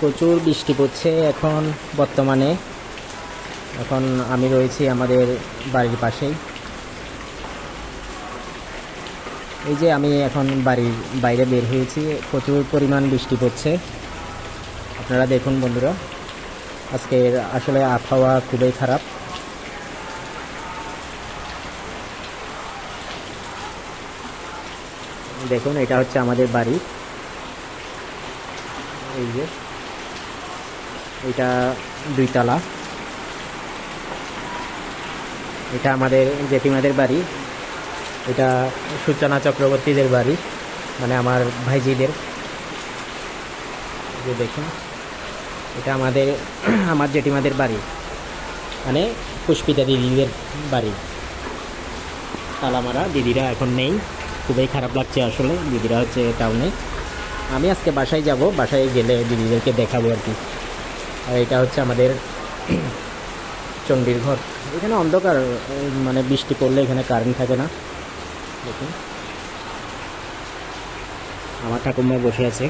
প্রচুর বৃষ্টি পড়ছে এখন বর্তমানে। এখন আমি রয়েছি আমাদের বাড়ির পাশেই। এই যে আমি এখন বাড়ির বাইরে বের হয়েছি, প্রচুর পরিমাণ বৃষ্টি পড়ছে। আপনারা দেখুন বন্ধুরা, আজকের আসলে আবহাওয়া খুবই খারাপ। দেখুন, এটা হচ্ছে আমাদের বাড়ি। এই যে এটা 2 তলা। এটা আমাদের জেঠিমাদের বাড়ি। এটা সূচনা চক্রবর্তীদের বাড়ি, মানে আমার ভাইজিদের। যে দেখুন, এটা আমার জেঠিমাদের বাড়ি, মানে পুষ্পিতা দিদিদের বাড়ি। তালামারা, দিদিরা এখন নেই, খুবই খারাপ লাগছে আসলে। দিদিরা হচ্ছে টাউনে। আমি আজকে বাসায় যাব, বাসায় গেলে দিদিদেরকে দেখাবো আর কি। আর এটা হচ্ছে আমাদের চণ্ডীর ঘর। এখানে অন্ধকার, মানে বৃষ্টি পড়লে এখানে কারেন্ট থাকে না। দেখুন, আমার ঠাকুমা বসে আছে।